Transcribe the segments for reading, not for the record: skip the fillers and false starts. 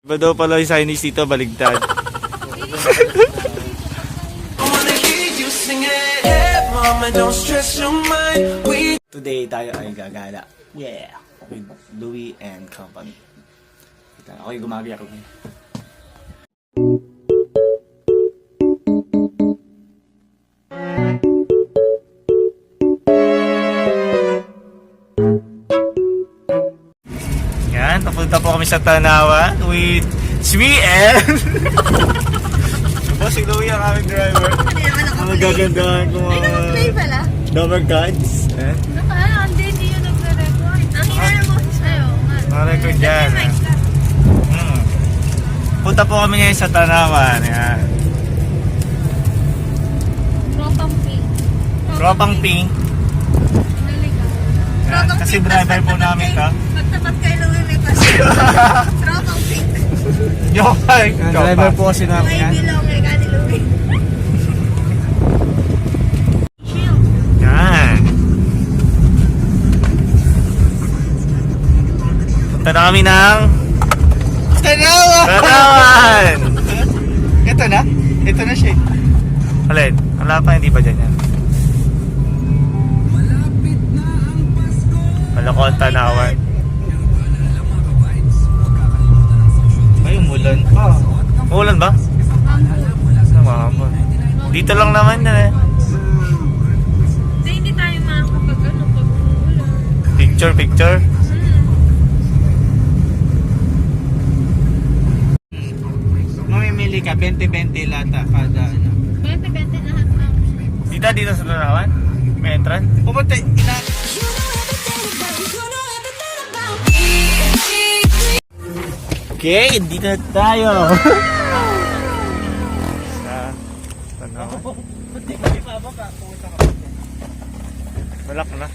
Iba daw pala yung Chinese dito, baligtad. Today tayo ay gagala. Yeah! With Louie and company. Ako yung gumagaya ko. Yan, papunta po kami sa Tanawan with Sweet and... Si Louie ang aming driver. Mga gagandahan ko mga... Ay, naka-play pala? Dumber Gods. Eh? Hindi yun nagre-record. Ang hina ng boses sa'yo. Naka-record dyan. Punta po kami ngayon sa Tanawan. Yan. Tropang pink. Tropang pink. Yan. Kasi driver po namin ka. Magtapat kay Louie may pasok. Tropang pink. Joke! Driver po kasi namin May yan. bilong kay Kani Louie. Chill. Yan. Punta na kami ng... Tanawan! Ito na? Ito na siya. Alin? Wala pa, hindi pa dyan yan. Wala ko ang Tanawan. Ay, umulan. Uulan ba? Namama. Dito lang naman yan eh. Hindi tayo makakapag pag umuulan. Picture. Mamimili ka, 20-20 lata kada ano. 20-20 lahat ng... Dito sa Tanawan? May entrance? Pumunta, Okay, dito na tayo. Sa Tanawan. Balak na.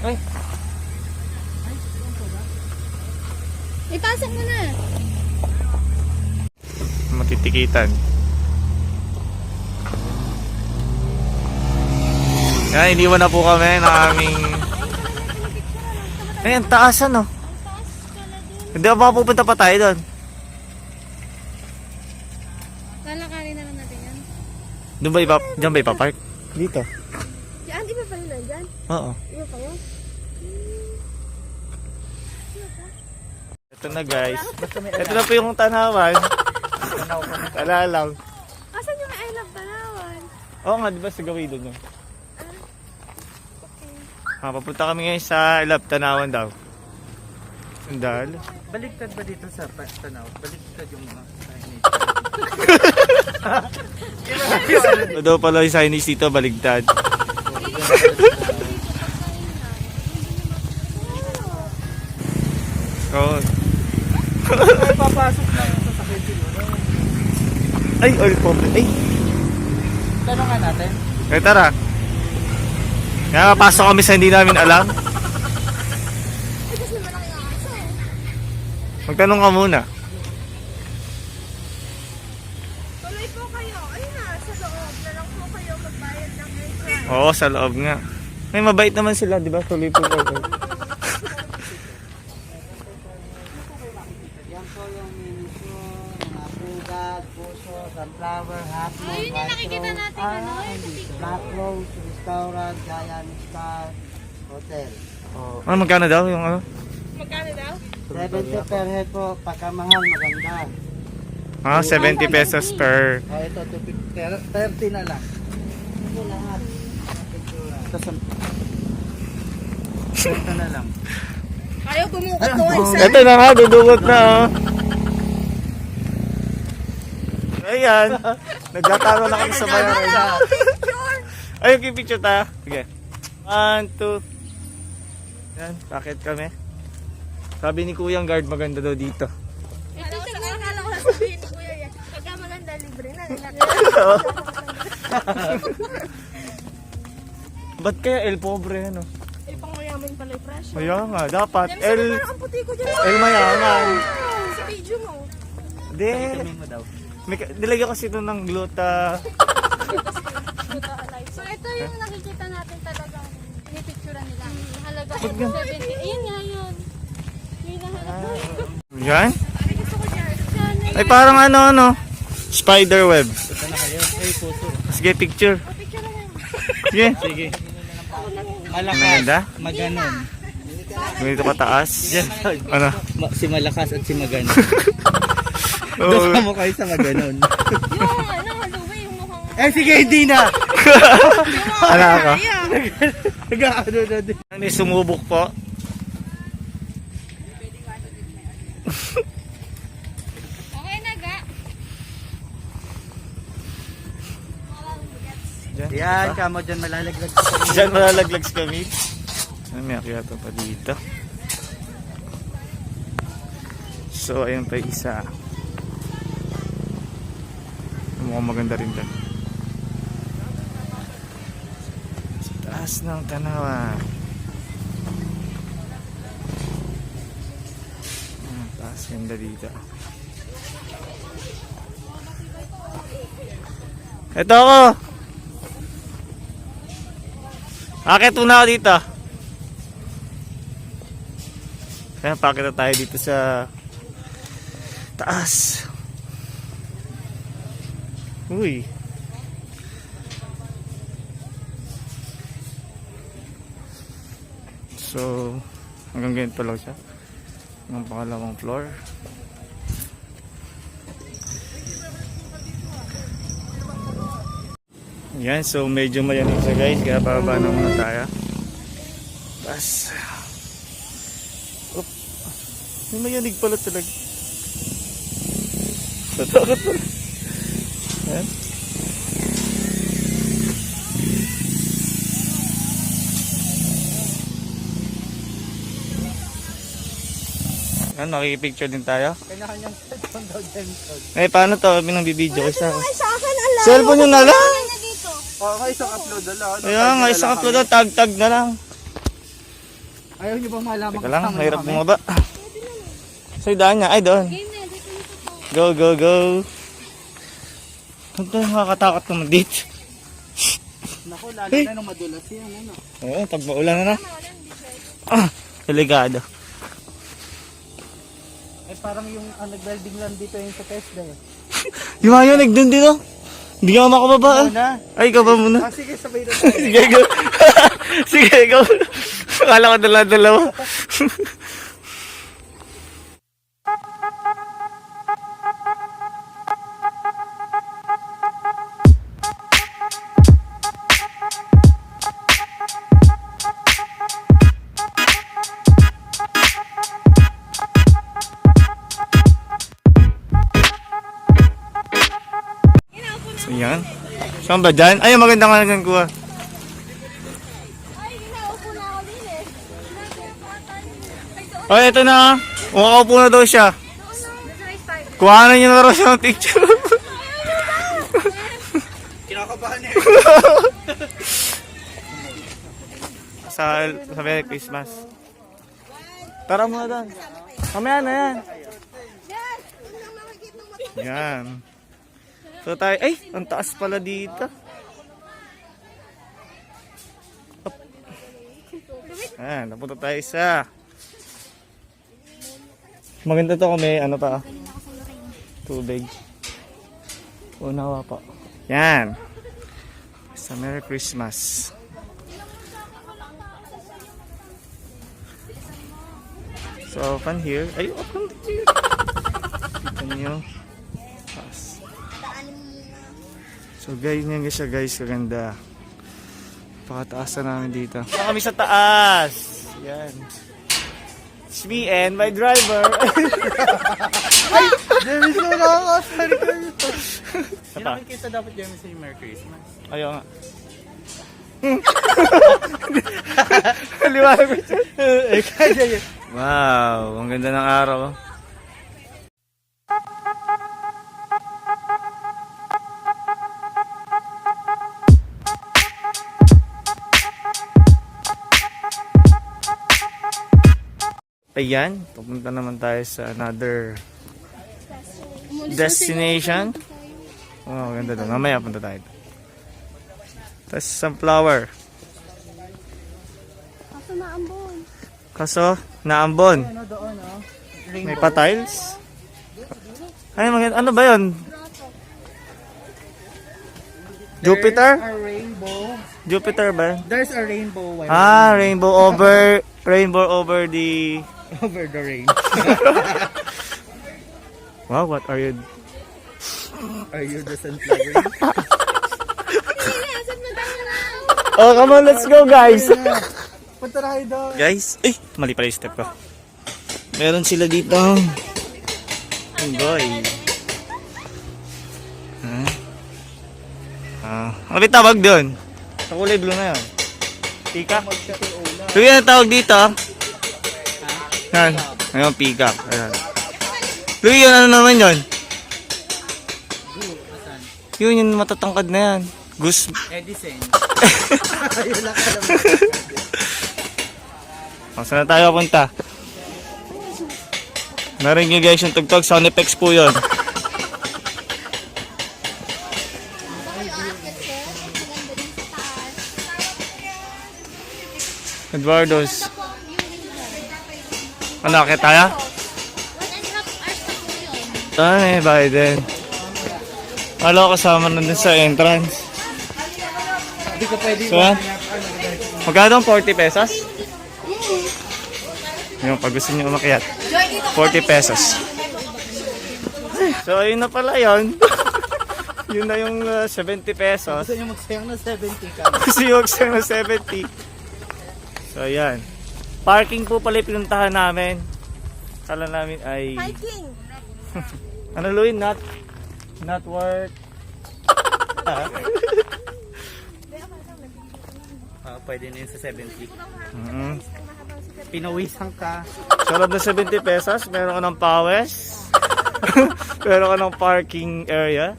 Ay, Ipasok mo na. matitikitan. Yan, iniwan na po kami ng aming... Ayan, taas ano? Hindi ba pupunta pa tayo doon? Lalakarin na lang natin yan. Doon ba dyan ba ipapark? Dito. Yan, di ba pa yun dyan? Oo. Iba pa yun? Ito na guys. Ito na po yung Tanawan. Tala lang. Asan yung I Love Tanawan? Oo nga, di ba sa gawin doon yun? Papunta kami ngayon sa I Love Tanawan daw. Sandal. Baligtad ba dito sa Tanaw? Baligtad yung mga Chinese. Ito daw pala yung Chinese dito, baligtad. Oo. Ay, papasok na yung sasakyan siguro. Ay, oil pump. Ay, Tanong natin. tara. Kaya papasok kami sa hindi namin alam. Ay, kasi malaki ang aso eh. Magtanong ka muna. Tuloy po kayo. Ayun na, sa loob na lang po kayo magbayad ng entrance. Oo, sa loob nga. May mabait naman sila, di ba? Tuloy po kayo. Yan po yung miniso, mga pugad, puso, sunflower, hotdog. Ayun yung nakikita natin ano eh. Black Rose, Restaurant, Giant Star, Hotel. Ano, magkano daw yung ano? Magkano daw? 70 per head po, pagkamahal maganda. Ah, 70 pesos per. Oh, ito, 30 na lang. Ito lahat. Ito sa... Ito na lang. Ayaw bumukot ko isa. Ito na nga, dudugot na oh. Ayan. Nagkataro na kami sa bayaran. Picture! Ayun, kipicture tayo. Sige. 1, 2. Yan, bakit kami? Sabi ni Kuyang guard, maganda daw dito. Ito sa akala ko sasabihin ni Kuya yan. Pagka maganda, libre na. Ba't kaya El Pobre ano? Eh, pang mayaman pala yung presyo. Kaya nga, dapat Yan, sabi El parang ang puti ko dyan. Mayaman. Sa video mo. Hindi. Itamin mo daw. Nilagyan kasi ito ng gluta. So, ito yung nakikita natin talagang pinipicturean nila. Halaga Ba't gan- 70. Ayun nga yun. hinahanap ko. Yan? Ay, gusto ko dyan. Dyan, Ay, parang ano. Spider web. Ito na kayo. Ay, puso. Sige, picture. oh, picture na lang. Sige. Sige. Ako lang. Malakas. Maganda? Maganon. Ganito kataas. Ano? Si Malakas at si Maganon. Oo. Doon mo kayo sa Maganon. Yung haluwi, yung mukhang... Eh, sige, hindi na. Ala ka? Nag-ano na din. Ano yung sumubok po? Okay na, ga. Yan, kamo dyan malalaglag sa kanya. Diyan malalaglag sa kami. May akyata pa dito. So, ayun pa yung isa. Mukhang maganda rin dyan. Sa taas ng tanawan. Taas ganda dito. Ito ako! Akit muna ako dito. Kaya pakita tayo dito sa taas. Uy. So, hanggang ganito lang siya. Ang pangalawang floor. Yan, so medyo mayanig siya guys. Kaya pababa na muna tayo. Bas. Oop. May mayanig pala talaga. Tatakot pala. Yan. Yan, makikipicture din tayo. Kanya-kanyang cellphone daw, Jenson. Eh, paano to? Binang-bibideo ko sa akin. Ay, sa akin, alam. Cellphone nyo na lang. Ano na dito? Okay, isang upload na lang. Kaya nga, isang upload na, tag-tag na lang. Ayaw niyo bang malaman Teka lang, kasama mahirap kami? bumaba. Sa daan niya, ay doon. Game na, dito nito po. Go, go, go. Ito, nakakatakot naman dito. Naku, lalo na nung madulas yan. Ano? Oo, pag maulan na na. Mawalan, di siya. Delikado. Eh, parang yung nag-welding lang dito yung sa Tesla. Eh. Yung mga yun, nagdun dito. Hindi ka makababa. Muna. Ay, ikaw ba muna? Ah, sige, sabay na tayo. Sige, go. Sige, ikaw. Akala ko dalawa. So, yan. Saan ba dyan? Ay, maganda nga dyan kuha. Ay, inaupo na ako din eh. Ay, doon. Ay, ito na. Umakaupo na daw siya. Doon na. Nasa may start. Kuhanan niyo na raw siya ng picture. Kinakabahan eh. sa Merry Christmas. Tara muna doon. Mamaya na yan. Yan. Ano nang makikita mo? Yan. So tayo, ay, ang taas pala dito. Up. Ayan, napunta tayo sa maganda to kung may ano pa, tubig. Unawa pa. Yan. Sa Merry Christmas. So, fun here. Ay, open here. Kita niyo. Taas. So, ganyan siya guys, kaganda. Pakataas na namin dito. So, kami sa taas. Yan. It's me and my driver. James, wala ka. Sorry kayo. Hindi Apa? namin kita dapat James sa Merry Christmas. Ayaw nga. Kaliwanag ko siya. Eh, kaya yun. Wow, ang ganda ng araw. Ayan, pupunta naman tayo sa another destination. Oh, ganda doon. Mamaya punta tayo. Tapos sunflower. Kaso na ambon. Kaso, naambon. Ano doon, oh? May pa-tiles. Ano ba yun? Jupiter? There's a rainbow. Jupiter ba? There's a rainbow. Rainbow over the... Over the rain. Wow, what are you... Are you the sunflower? Oh, come on, let's go, guys. Punta na kayo doon. Guys, mali pala yung step ko. Meron sila dito. Boy. Ano ba tawag doon? Sa kulay blue na yun. Peacock? So yun ang tawag dito. Yan. Ayun, peacock. Ayan. Lugi yun, ano naman yun? Yun, yung matatangkad na yan. Goose. Edison. Saan na tayo punta? Narinig nyo guys yung tugtog. Sound effects po yun. Eduardo's. Ano, akit tayo? 1.5 hours na po yun. Ay, Biden. Alam ko kasama na din sa entrance. Hindi ko pwede. So, magkano 40 pesos? Yung pag gusto nyo umakyat. 40 pesos. So, ayun na pala yun. Yun na yung 70 pesos. Gusto nyo magsayang na 70 ka. Kasi yung na 70. So, ayan. Parking po pala yung pinuntahan namin. Kala namin ay... Hiking. Ano, Louie? Not worth... Pwede na yun sa 70. Mm-hmm. Pinawisan ka. Sa loob na 70 pesos, meron ka ng pawes. Meron ka ng parking area.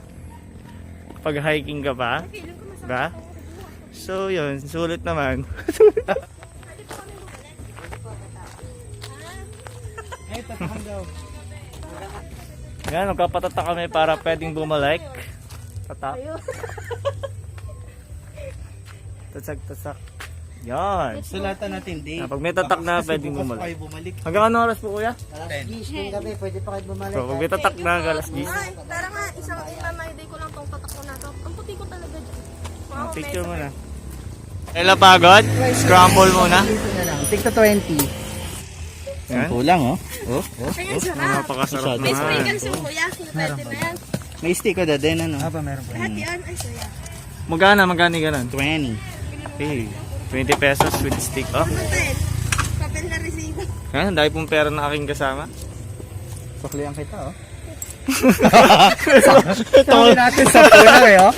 Pag hiking ka pa. Diba? So, yun. Sulit naman. Eh, tatang daw. Yan, magkapatata kami para pwedeng bumalik. Tatak. Tasak. Yan. Sulatan natin, Dave. Pag may tatak na, pwedeng Bukas bumalik. kayo bumalik. Hanggang ano oras po, kuya? 10. gabi, pwede pa kayo bumalik. So, pag may tatak na, galas 10. Ay, tara nga, isang imamay ko lang tong tatak ko na to. Ang puti ko talaga dyan. Wow, Picture mo na. Ela pagod? Scramble muna. Dito na lang. Tigta 20. Yan. Kulang, oh. Tingnan, sarap. Napakasarap May naman. sprinkles yung kuya. Pwede na yan. May stick ko din, ano? Meron pa. Lahat yan. Ay, saya. Magkano ganun? 20. Okay. 20 pesos with stick. Oh. Papel. Papel na resibo. Yan, ang dami pong pera na aking kasama. Suklihan kita, oh. Ito natin sa pulang, eh, oh.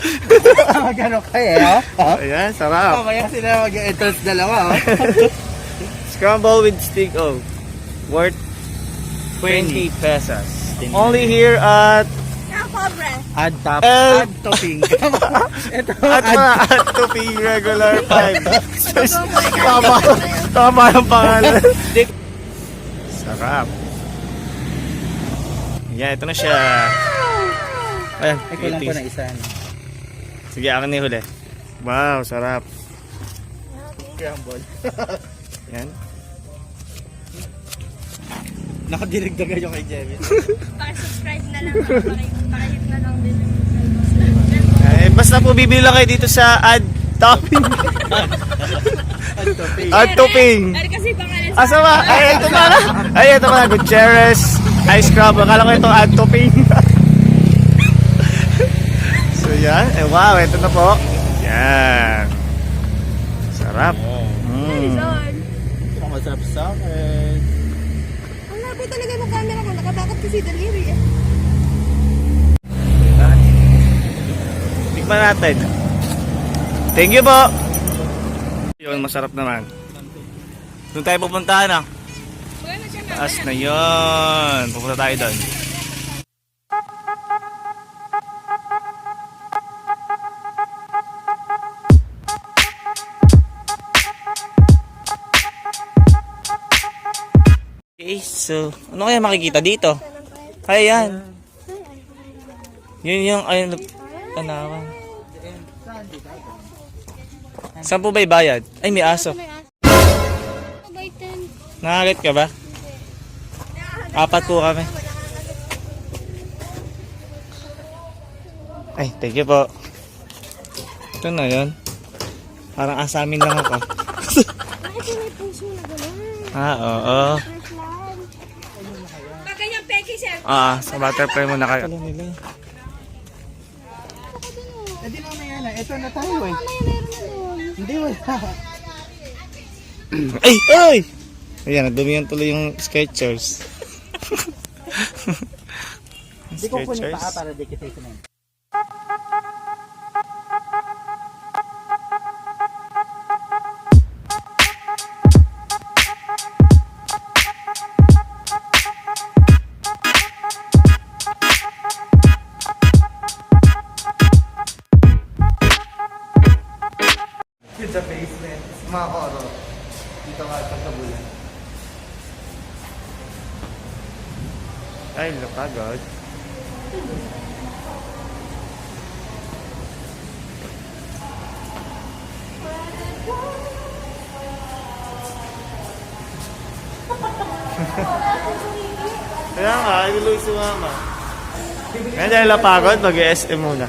Magano kayo, oh. Ayan, sarap. Mamaya sila mag-entrance dalawa, oh. Scramble with stick, oh. Worth 20 pesos. Only here at... Kaya pobre. Add top, El- add topping. Ito, At Tupi regular 5. Tama yung pangalan. Sarap. Yan, ito na siya. Ayan, Kulang ko na isa. sige, akin na yung huli. Wow, sarap. Scramble. Yan. Nakadirigdag kayo kay Jevin. Paki-subscribe na lang. Paki-hit na lang din. Basta po bibili lang kayo dito sa Add Topping. Add topping. Add Topping. Ay, kasi pangalan sa... Asa ba? Ay, ito pala. Ay, ito pala. Gutierrez Ice Crab. Akala ko ito Add Topping. So, yan. Eh, wow, ito na po. Yan. Sarap. Lord. Ang masarap sa akin. Ang lapit talaga ng camera ko. Nakatakot kasi daliri eh. Tikman natin. Thank you po. Yun, masarap naman. Doon tayo pupuntahan ah. Wala na siya na. Taas na yun. Pupunta tayo doon. Okay, so ano kaya makikita dito? Ayan. Yun yung ayun tanawan. Saan po ba bayad? Ay, may aso. By 10. Nangagat ka ba? Apat po kami. Ay, thank you po. Ito na yun. Parang asamin lang ako. Bakit may puso na gano'n? Oo. Pag ganyan peki, sir. Sa butterfly muna kayo. Hindi na yan. Ito na tayo eh. Hindi wala. Ay! Ay! Ayan, nadumihan tuloy yung Skechers. Hindi ko kunin pa para di kita ito na. Sa basement. Mga koro. Dito nga sa bulan. Ay, lapagod. Kaya nga, iluloy si mama. Kaya dahil lapagod, mag-SM muna.